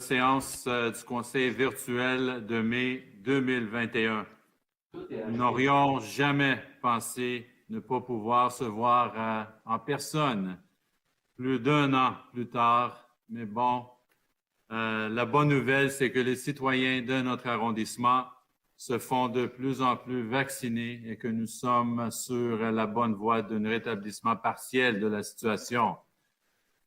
Séance du Conseil virtuel de mai 2021. Nous n'aurions jamais pensé ne pas pouvoir se voir en personne plus d'un an plus tard. Mais bon, la bonne nouvelle, c'est que les citoyens de notre arrondissement se font de plus en plus vacciner et que nous sommes sur la bonne voie d'un rétablissement partiel de la situation.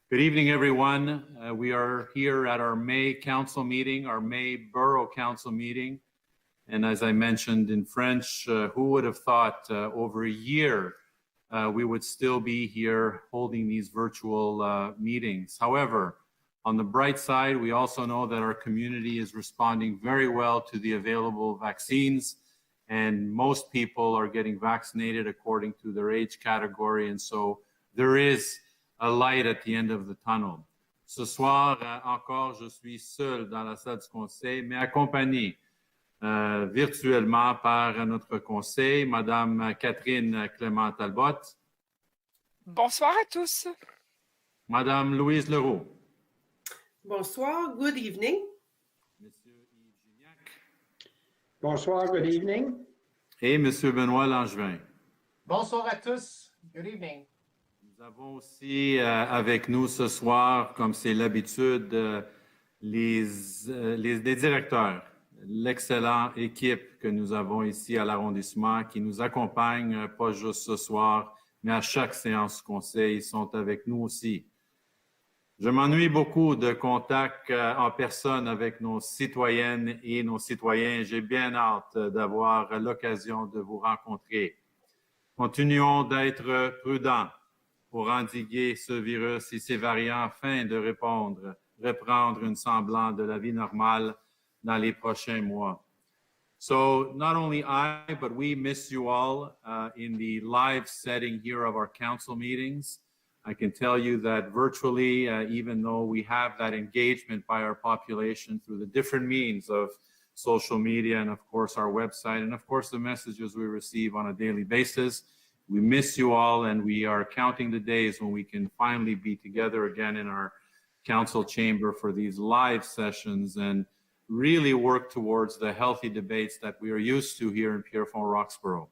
Good evening, everyone. We are here at our May Council meeting, our May Borough Council meeting. And as I mentioned in French, who would have thought over a year we would still be here holding these virtual meetings? However, on the bright side, we also know that our community is responding very well to the available vaccines, and most people are getting vaccinated according to their age category. And so there is a light at the end of the tunnel. Ce soir, encore, je suis seul dans la salle du conseil, mais accompagné virtuellement par notre conseil, Madame Catherine Clément-Talbot. Bonsoir à tous. Madame Louise Leroux. Bonsoir, good evening. Monsieur Yves Gignac. Bonsoir, good evening. Et Monsieur Benoît Langevin. Bonsoir à tous, good evening. Nous avons aussi avec nous ce soir, comme c'est l'habitude, les directeurs, l'excellente équipe que nous avons ici à l'arrondissement qui nous accompagne, pas juste ce soir, mais à chaque séance du conseil, ils sont avec nous aussi. Je m'ennuie beaucoup de contacts en personne avec nos citoyennes et nos citoyens. J'ai bien hâte d'avoir l'occasion de vous rencontrer. Continuons d'être prudents pour endiguer ce virus et ses variants afin de reprendre une semblance de la vie normale dans les prochains mois. So not only I, but we miss you all in the live setting here of our council meetings. I can tell you that virtually, even though we have that engagement by our population through the different means of social media and of course our website and of course the messages we receive on a daily basis, we miss you all, and we are counting the days when we can finally be together again in our council chamber for these live sessions and really work towards the healthy debates that we are used to here in Pierrefonds-Roxborough.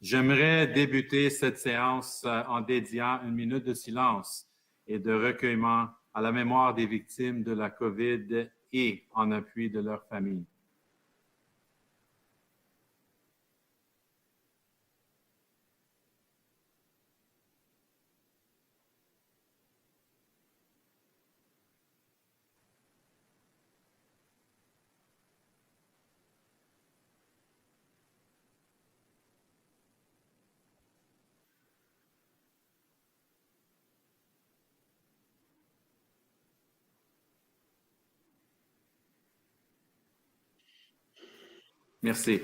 J'aimerais débuter cette séance en dédiant une minute de silence et de recueillement à la mémoire des victimes de la COVID et en appui de leurs familles. Merci.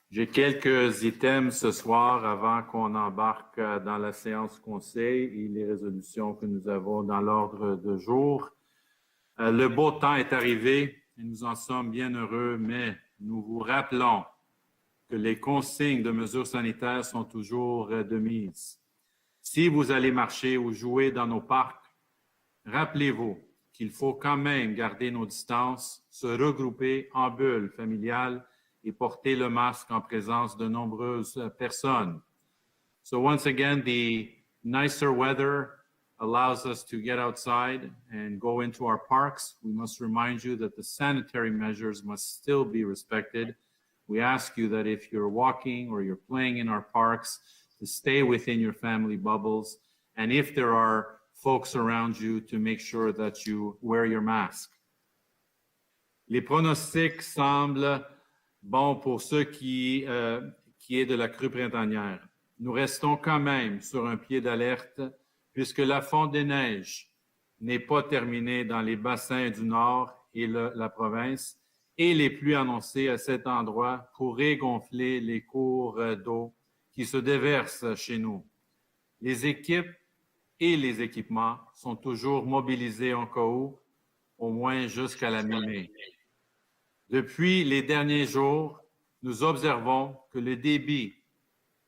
J'ai quelques items ce soir avant qu'on embarque dans la séance conseil et les résolutions que nous avons dans l'ordre de jour. Le beau temps est arrivé et nous en sommes bien heureux, mais nous vous rappelons que les consignes de mesures sanitaires sont toujours de mise. Si vous allez marcher ou jouer dans nos parcs, rappelez-vous qu'il faut quand même garder nos distances, se regrouper en bulle familiale et porter le masque en présence de nombreuses personnes. So once again, the nicer weather allows us to get outside and go into our parks. We must remind you that the sanitary measures must still be respected. We ask you that if you're walking or you're playing in our parks, to stay within your family bubbles. And if there are folks around you, to make sure that you wear your mask. Les pronostics semblent bons pour ceux qui est de la crue printanière. Nous restons quand même sur un pied d'alerte puisque la fonte des neiges n'est pas terminée dans les bassins du Nord et la province et les pluies annoncées à cet endroit pourraient gonfler les cours d'eau qui se déversent chez nous. Les équipes et les équipements sont toujours mobilisés en cas où, au moins jusqu'à la mi-mai. Depuis les derniers jours, nous observons que le débit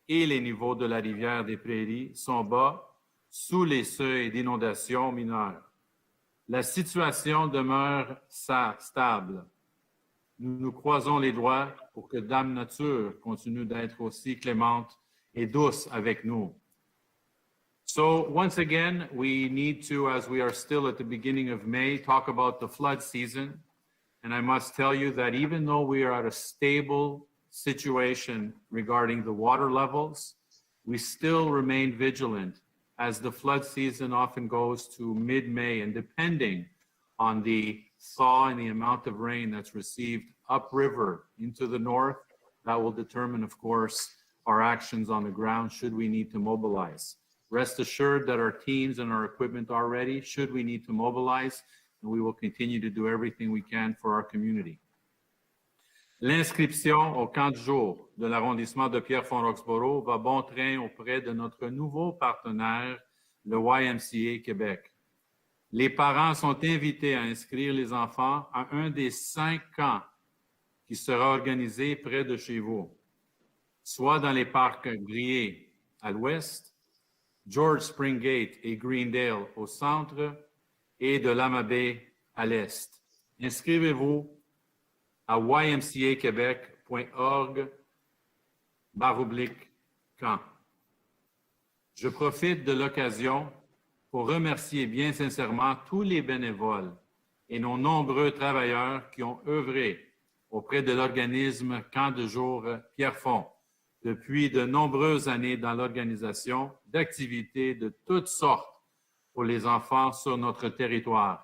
et les niveaux de la rivière des Prairies sont bas, sous les seuils d'inondation mineures. la situation demeure stable. Nous croisons les doigts pour que Dame Nature continue d'être aussi clémente et douce avec nous. So once again, we need to, as we are still at the beginning of May, talk about the flood season. And I must tell you that even though we are at a stable situation regarding the water levels, we still remain vigilant as the flood season often goes to mid-May, and depending on the thaw and the amount of rain that's received upriver into the north, that will determine, of course, our actions on the ground should we need to mobilize. Rest assured that our teams and our equipment are ready should we need to mobilize, and we will continue to do everything we can for our community. L'inscription au camp de jour de l'arrondissement de Pierrefonds-Roxboro va bon train auprès de notre nouveau partenaire, le YMCA Québec. Les parents sont invités à inscrire les enfants à un des 5 camps qui sera organisé près de chez vous, soit dans les parcs Grier à l'ouest, George Springgate et Greendale au centre et de Lama Bay à l'est. Inscrivez-vous à ymcaquebec.org/camp. Je profite de l'occasion pour remercier bien sincèrement tous les bénévoles et nos nombreux travailleurs qui ont œuvré auprès de l'organisme Camp de jour Pierrefonds depuis de nombreuses années dans l'organisation d'activités de toutes sortes pour les enfants sur notre territoire.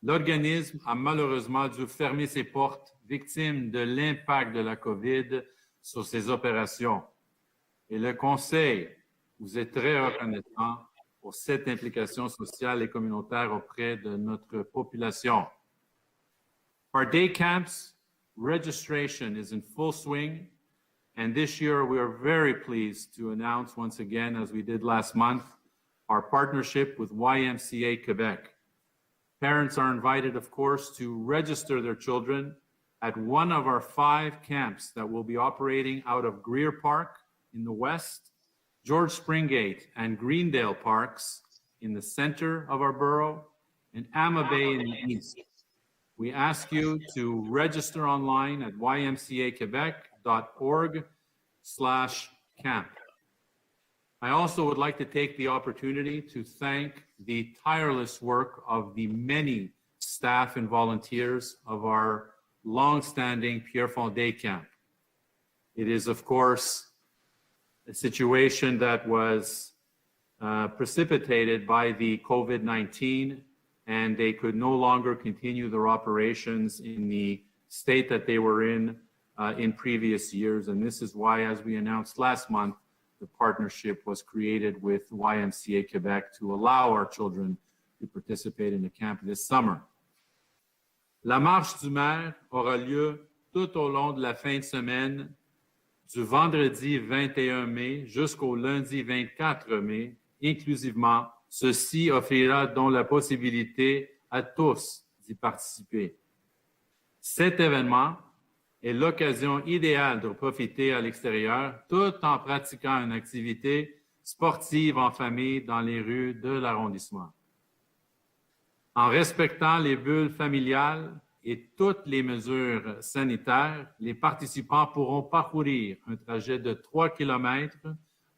L'organisme a malheureusement dû fermer ses portes, victime de l'impact de la COVID sur ses opérations. Et le Conseil vous est très reconnaissant pour cette implication sociale et communautaire auprès de notre population. Our day camps registration is in full swing, and this year we are very pleased to announce once again, as we did last month, our partnership with YMCA Quebec. Parents are invited, of course, to register their children at one of our 5 camps that will be operating out of Greer Park in the west, George Springgate and Greendale Parks in the center of our borough, and Ama Bay in the east. We ask you to register online at ymcaquebec.org/camp. I also would like to take the opportunity to thank the tireless work of the many staff and volunteers of our long-standing Pierrefonds Day Camp. It is, of course, a situation that was precipitated by the COVID-19, and they could no longer continue their operations in the state that they were in previous years. And this is why, as we announced last month, the partnership was created with YMCA Quebec to allow our children to participate in the camp this summer. La marche du maire aura lieu tout au long de la fin de semaine, du vendredi 21 mai jusqu'au lundi 24 mai, inclusivement. Ceci offrira donc la possibilité à tous d'y participer. Cet événement est l'occasion idéale de profiter à l'extérieur tout en pratiquant une activité sportive en famille dans les rues de l'arrondissement. En respectant les bulles familiales et toutes les mesures sanitaires, les participants pourront parcourir un trajet de 3 km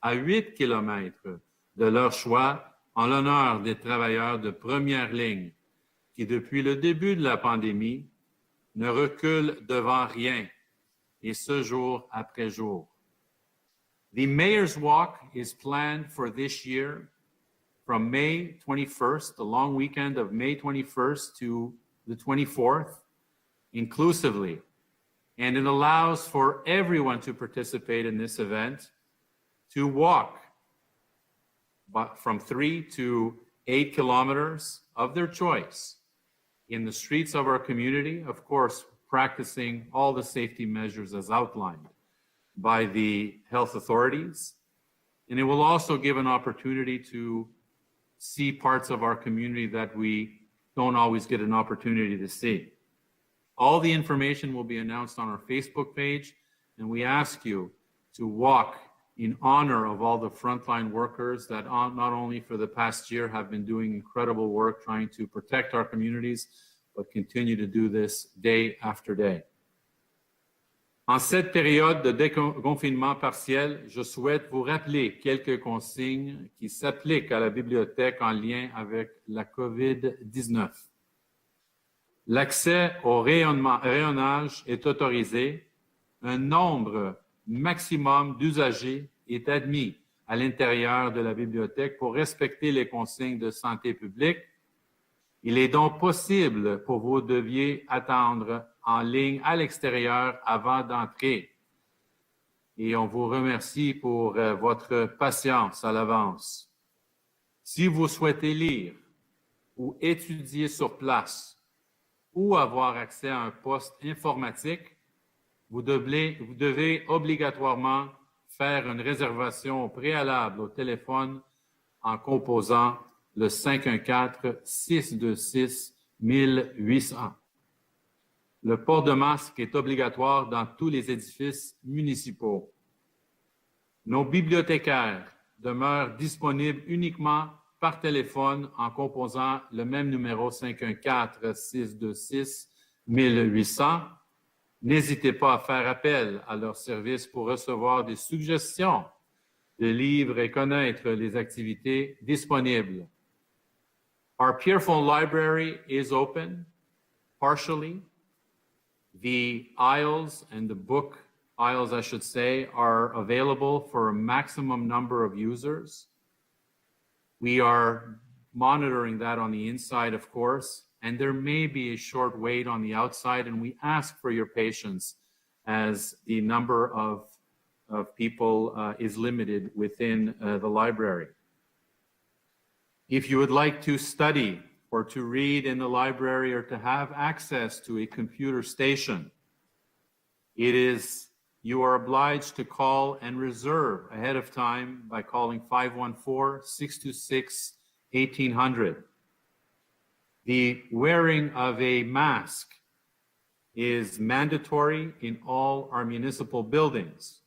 à 8 km de leur choix en l'honneur des travailleurs de première ligne qui, depuis le début de la pandémie, ne reculent devant rien, et ce jour après jour. The Mayor's Walk is planned for this year from May 21st, the long weekend of May 21st to the 24th, inclusively. And it allows for everyone to participate in this event to walk from 3 to 8 kilometers of their choice in the streets of our community, of course, practicing all the safety measures as outlined by the health authorities. And it will also give an opportunity to see parts of our community that we don't always get an opportunity to see. All the information will be announced on our Facebook page, and we ask you to walk in honor of all the frontline workers that not only for the past year have been doing incredible work trying to protect our communities, but continue to do this day after day. En cette période de déconfinement partiel, je souhaite vous rappeler quelques consignes qui s'appliquent à la bibliothèque en lien avec la COVID-19. L'accès au rayonnage est autorisé. Un nombre maximum d'usagers est admis à l'intérieur de la bibliothèque pour respecter les consignes de santé publique. Il est donc possible pour vous deviez attendre en ligne à l'extérieur avant d'entrer. Et on vous remercie pour votre patience à l'avance. Si vous souhaitez lire ou étudier sur place ou avoir accès à un poste informatique, vous devez obligatoirement faire une réservation préalable au téléphone en composant le 514-626-1800. Le port de masque est obligatoire dans tous les édifices municipaux. Nos bibliothécaires demeurent disponibles uniquement par téléphone en composant le même numéro 514-626-1800. N'hésitez pas à faire appel à leur service pour recevoir des suggestions de livres et connaître les activités disponibles. Our Pierrefonds Library is open partially. The aisles and the book aisles, I should say, are available for a maximum number of users. We are monitoring that on the inside, of course, and there may be a short wait on the outside, and we ask for your patience as the number of people is limited within the library. If you would like to study or to read in the library or to have access to a computer station, you are obliged to call and reserve ahead of time by calling 514-626-1800. The wearing of a mask is mandatory in all our municipal buildings.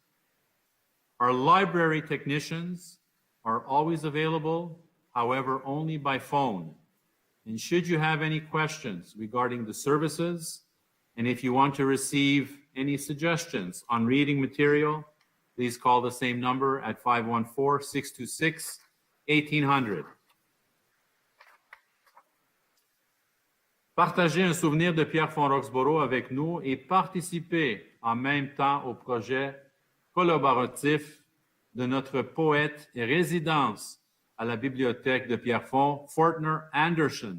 Our library technicians are always available, however, only by phone. And should you have any questions regarding the services, and if you want to receive any suggestions on reading material, please call the same number at 514-626-1800. Partagez un souvenir de Pierrefonds Roxboro avec nous et participez en même temps au projet collaboratif de notre poète et résidence à la bibliothèque de Pierrefonds, Fortner Anderson,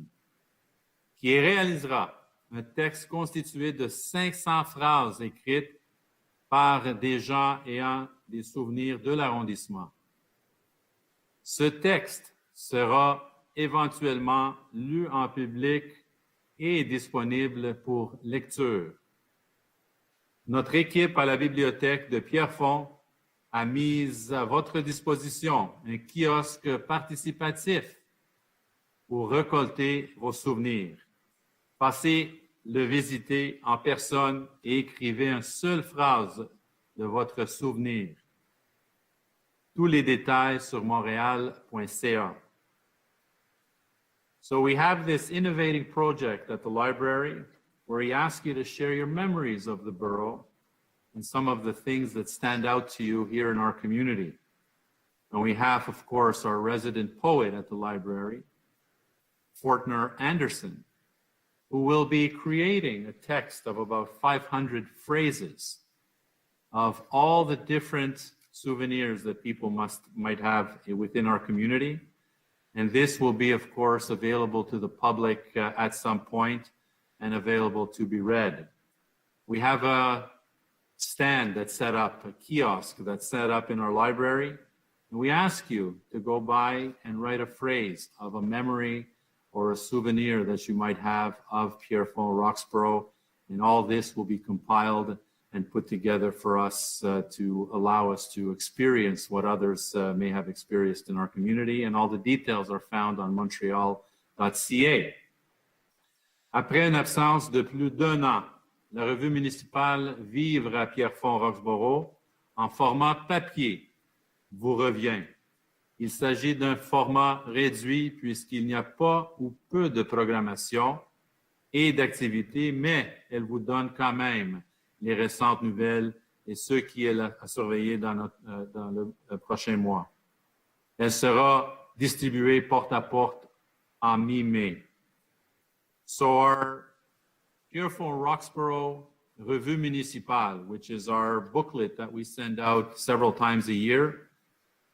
qui réalisera un texte constitué de 500 phrases écrites par des gens ayant des souvenirs de l'arrondissement. Ce texte sera éventuellement lu en public et disponible pour lecture. Notre équipe à la bibliothèque de Pierrefonds a mis à votre disposition un kiosque participatif pour récolter vos souvenirs. Passez le visiter en personne et écrivez une seule phrase de votre souvenir. Tous les détails sur montréal.ca. So we have this innovating project at the library where we ask you to share your memories of the borough and some of the things that stand out to you here in our community. And we have, of course, our resident poet at the library, Fortner Anderson, who will be creating a text of about 500 phrases of all the different souvenirs that people might have within our community. And this will be, of course, available to the public at some point and available to be read. We have a stand that's set up, a kiosk that's set up in our library. And we ask you to go by and write a phrase of a memory or a souvenir that you might have of Pierrefonds Roxboro. And all this will be compiled and put together for us to allow us to experience what others may have experienced in our community. And all the details are found on montreal.ca. Après une absence de plus d'un an, la revue municipale Vivre à Pierrefonds Roxboro, en format papier, vous revient. Il s'agit d'un format réduit puisqu'il n'y a pas ou peu de programmation et d'activités, mais elle vous donne quand même les récentes nouvelles et ce qui est à surveiller dans le prochain mois. Elle sera distribuée porte à porte en mi-mai. So our Pierrefonds Roxborough Revue Municipale, which is our booklet that we send out several times a year,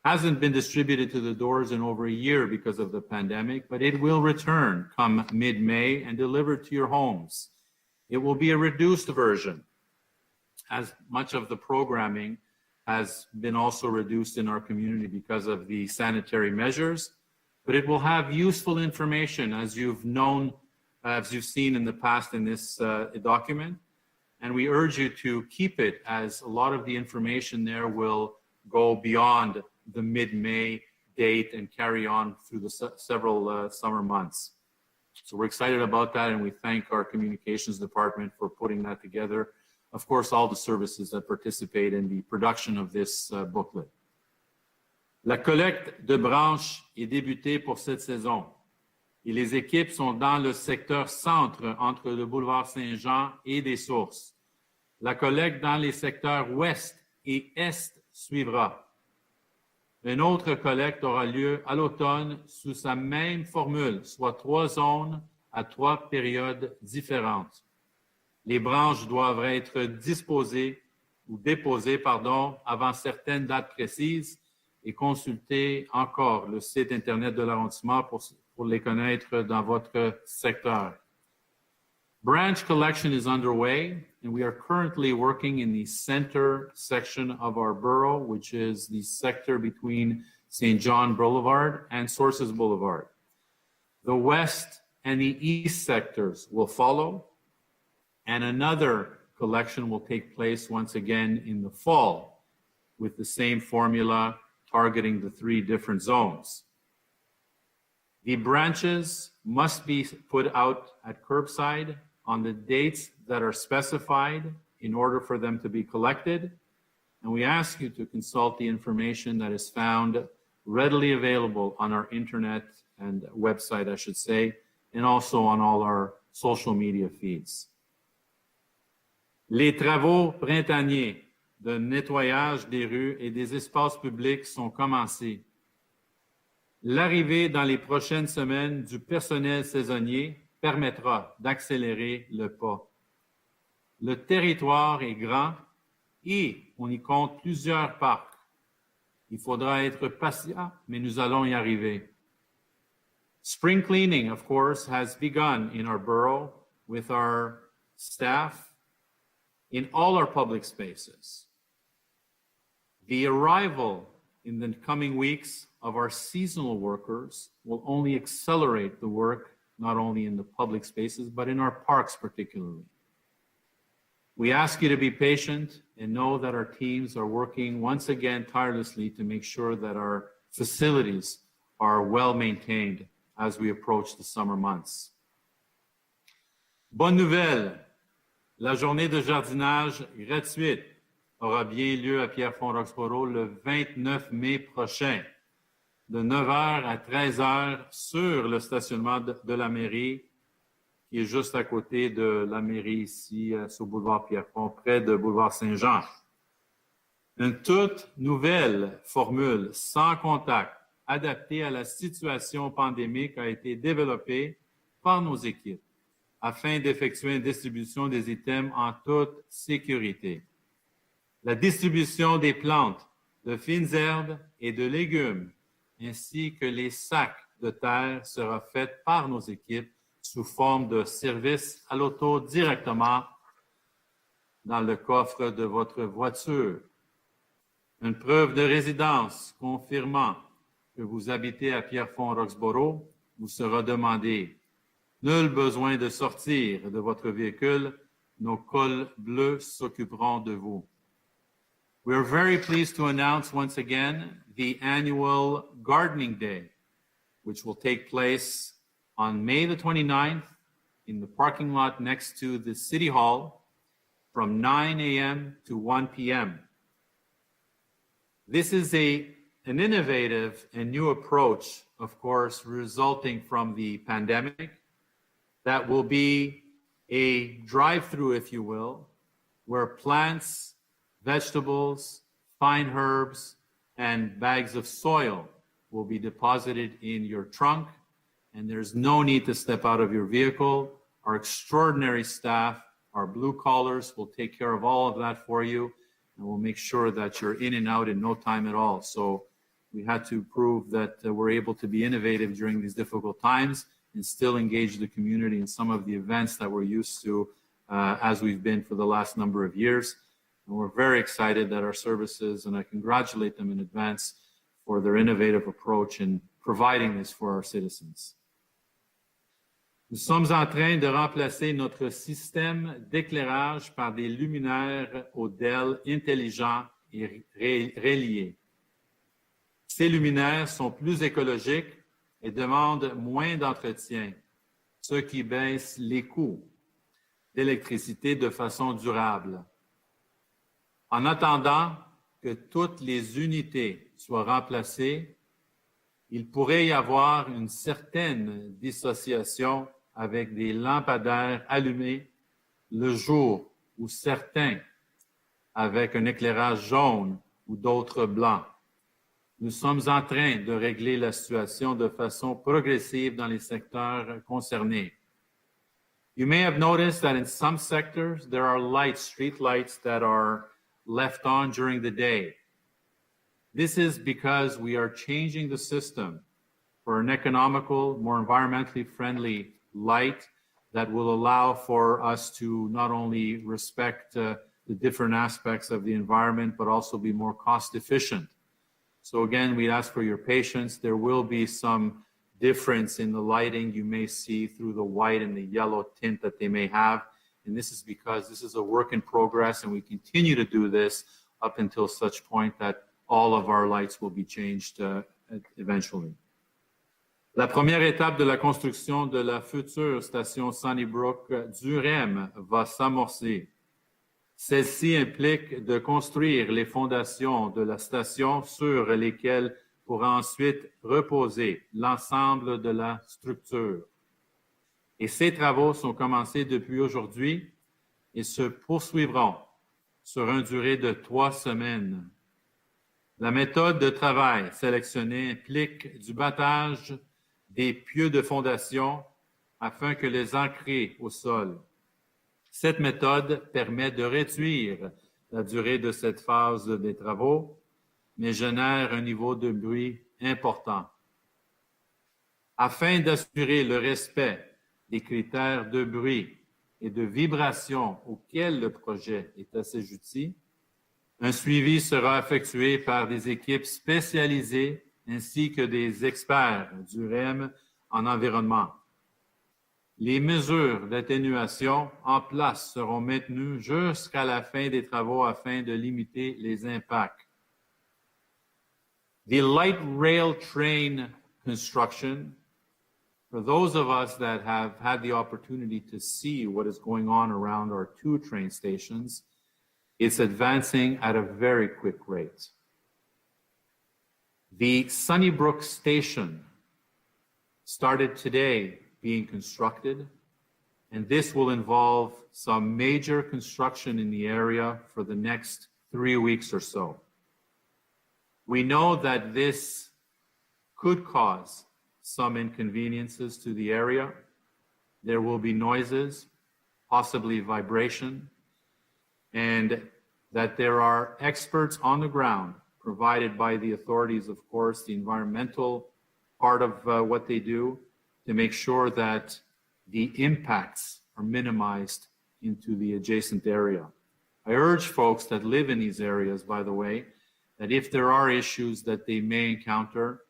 hasn't been distributed to the doors in over a year because of the pandemic, but it will return come mid-May and delivered to your homes. It will be a reduced version, as much of the programming has been also reduced in our community because of the sanitary measures, but it will have useful information as you've seen in the past in this document. And we urge you to keep it, as a lot of the information there will go beyond the mid-May date and carry on through the several summer months. So we're excited about that, and we thank our communications department for putting that together. Of course, all the services that participate in the production of this booklet. La collecte de branches est débutée pour cette saison et les équipes sont dans le secteur centre entre le boulevard Saint-Jean et des sources. La collecte dans les secteurs ouest et est suivra. Une autre collecte aura lieu à l'automne sous sa même formule, soit 3 zones à 3 périodes différentes. Les branches doivent être déposées avant certaines dates précises et consulter encore le site Internet de l'arrondissement pour les connaître dans votre secteur. Branch collection is underway, and we are currently working in the center section of our borough, which is the sector between St. John Boulevard and Sources Boulevard. The west and the east sectors will follow, and another collection will take place once again in the fall with the same formula targeting the 3 different zones. The branches must be put out at curbside on the dates that are specified in order for them to be collected. And we ask you to consult the information that is found readily available on our internet and website, I should say, and also on all our social media feeds. Les travaux printaniers de nettoyage des rues et des espaces publics sont commencés. L'arrivée dans les prochaines semaines du personnel saisonnier permettra d'accélérer le pas. Le territoire est grand et on y compte plusieurs parcs. Il faudra être patient, mais nous allons y arriver. Spring cleaning, of course, has begun in our borough with our staff in all our public spaces. The arrival in the coming weeks of our seasonal workers will only accelerate the work, not only in the public spaces, but in our parks particularly. We ask you to be patient and know that our teams are working once again tirelessly to make sure that our facilities are well maintained as we approach the summer months. Bonne nouvelle, la journée de jardinage gratuite aura bien lieu à Pierrefonds-Roxborough le 29 mai prochain, de 9h à 13h sur le stationnement de la mairie, qui est juste à côté de la mairie ici, sur boulevard Pierrefonds, près de boulevard Saint-Jean. Une toute nouvelle formule sans contact, adaptée à la situation pandémique, a été développée par nos équipes afin d'effectuer une distribution des items en toute sécurité. La distribution des plantes, de fines herbes et de légumes, ainsi que les sacs de terre sera faite par nos équipes sous forme de service à l'auto directement dans le coffre de votre voiture. Une preuve de résidence confirmant que vous habitez à Pierrefonds-Roxborough vous sera demandée. Nul besoin de sortir de votre véhicule, nos cols bleus s'occuperont de vous. We are very pleased to announce once again the annual Gardening Day, which will take place on May the 29th in the parking lot next to the City Hall from 9 a.m. to 1 p.m. This is a an innovative and new approach, of course, resulting from the pandemic that will be a drive-through, if you will, where plants, vegetables, fine herbs, and bags of soil will be deposited in your trunk, and there's no need to step out of your vehicle. Our extraordinary staff, our blue collars, will take care of all of that for you, and we'll make sure that you're in and out in no time at all. So we had to prove that we're able to be innovative during these difficult times and still engage the community in some of the events that we're used to as we've been for the last number of years. And we're very excited that our services, and I congratulate them in advance for their innovative approach in providing this for our citizens. Nous sommes en train de remplacer notre système d'éclairage par des luminaires ODEL intelligents et reliés. Ces luminaires sont plus écologiques et demandent moins d'entretien, ce qui baisse les coûts d'électricité de façon durable. En attendant que toutes les unités soient remplacées, il pourrait y avoir une certaine dissociation avec des lampadaires allumés le jour ou certains avec un éclairage jaune ou d'autres blancs. Nous sommes en train de régler la situation de façon progressive dans les secteurs concernés. You may have noticed that in some sectors, there are lights, street lights that are left on during the day. This is because we are changing the system for an economical, more environmentally friendly light that will allow for us to not only respect the different aspects of the environment, but also be more cost efficient. So again, we ask for your patience. There will be some difference in the lighting you may see through the white and the yellow tint that they may have. And this is because this is a work in progress, and we continue to do this up until such point that all of our lights will be changed eventually. La première étape de la construction de la future station Sunnybrook du REM va s'amorcer. Celle-ci implique de construire les fondations de la station sur lesquelles pourra ensuite reposer l'ensemble de la structure. Et ces travaux sont commencés depuis aujourd'hui et se poursuivront sur une durée de 3 semaines. La méthode de travail sélectionnée implique du battage des pieux de fondation afin que les ancrer au sol. Cette méthode permet de réduire la durée de cette phase des travaux, mais génère un niveau de bruit important. Afin d'assurer le respect des critères de bruit et de vibration auxquels le projet est assujetti, un suivi sera effectué par des équipes spécialisées ainsi que des experts du REM en environnement. Les mesures d'atténuation en place seront maintenues jusqu'à la fin des travaux afin de limiter les impacts. The light rail train construction, for those of us that have had the opportunity to see what is going on around our 2 train stations, it's advancing at a very quick rate. The Sunnybrook station started today being constructed, and this will involve some major construction in the area for the next 3 weeks or so. We know that this could cause some inconveniences to the area. There will be noises, possibly vibration, and that there are experts on the ground provided by the authorities, of course, the environmental part of what they do, to make sure that the impacts are minimized into the adjacent area. I urge folks that live in these areas, by the way, that if there are issues that they may encounter,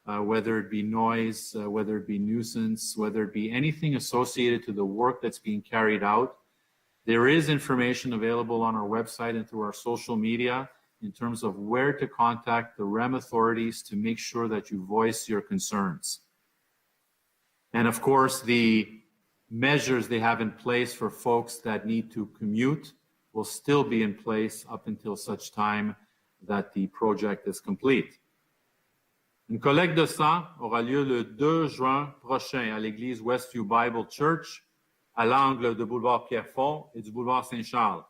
whether it be noise, whether it be nuisance, whether it be anything associated to the work that's being carried out, there is information available on our website and through our social media in terms of where to contact the REM authorities to make sure that you voice your concerns. And of course, the measures they have in place for folks that need to commute will still be in place up until such time that the project is complete. Une collecte de sang aura lieu le 2 juin prochain à l'église Westview Bible Church, à l'angle de boulevard Pierrefonds et du boulevard Saint-Charles.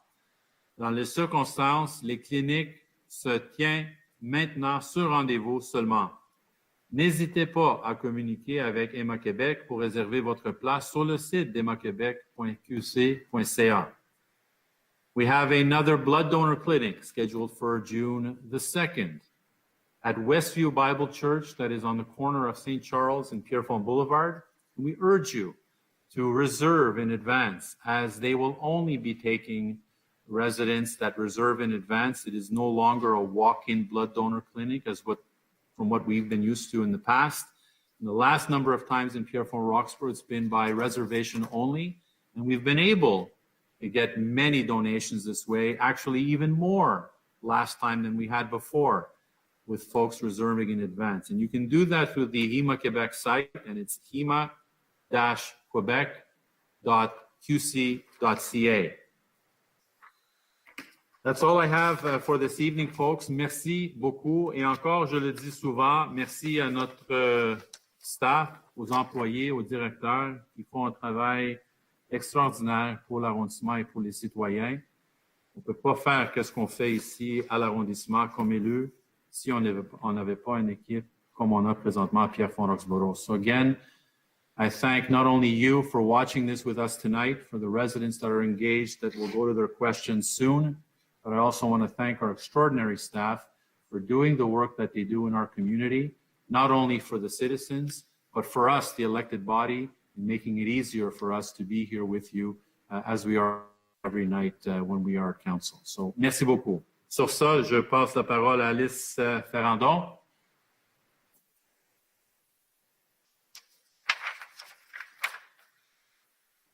Dans les circonstances, les cliniques se tiennent maintenant sur rendez-vous seulement. N'hésitez pas à communiquer avec Emma Québec pour réserver votre place sur le site d'emmaquebec.qc.ca. We have another blood donor clinic scheduled for June the 2nd at Westview Bible Church that is on the corner of St. Charles and Pierrefonds Boulevard. We urge you to reserve in advance, as they will only be taking residents that reserve in advance. It is no longer a walk-in blood donor clinic from what we've been used to in the past. And the last number of times in Pierrefonds Roxborough, it's been by reservation only, and we've been able to get many donations this way, actually even more last time than we had before, with folks reserving in advance. And you can do that through the HEMA Quebec site, and it's hema-quebec.qc.ca. That's all I have for this evening, folks. Merci beaucoup. Et encore, je le dis souvent, merci à notre staff, aux employés, aux directeurs qui font un travail extraordinaire pour l'arrondissement et pour les citoyens. On ne peut pas faire ce qu'on fait ici à l'arrondissement comme élu si on n'avait pas une équipe comme on a présentement à Pierrefonds Roxborough. So again, I thank not only you for watching this with us tonight, for the residents that are engaged that will go to their questions soon, but I also want to thank our extraordinary staff for doing the work that they do in our community, not only for the citizens, but for us, the elected body, and making it easier for us to be here with you as we are every night when we are at council. So, merci beaucoup. Sur ça, je passe la parole à Alice Ferrandon.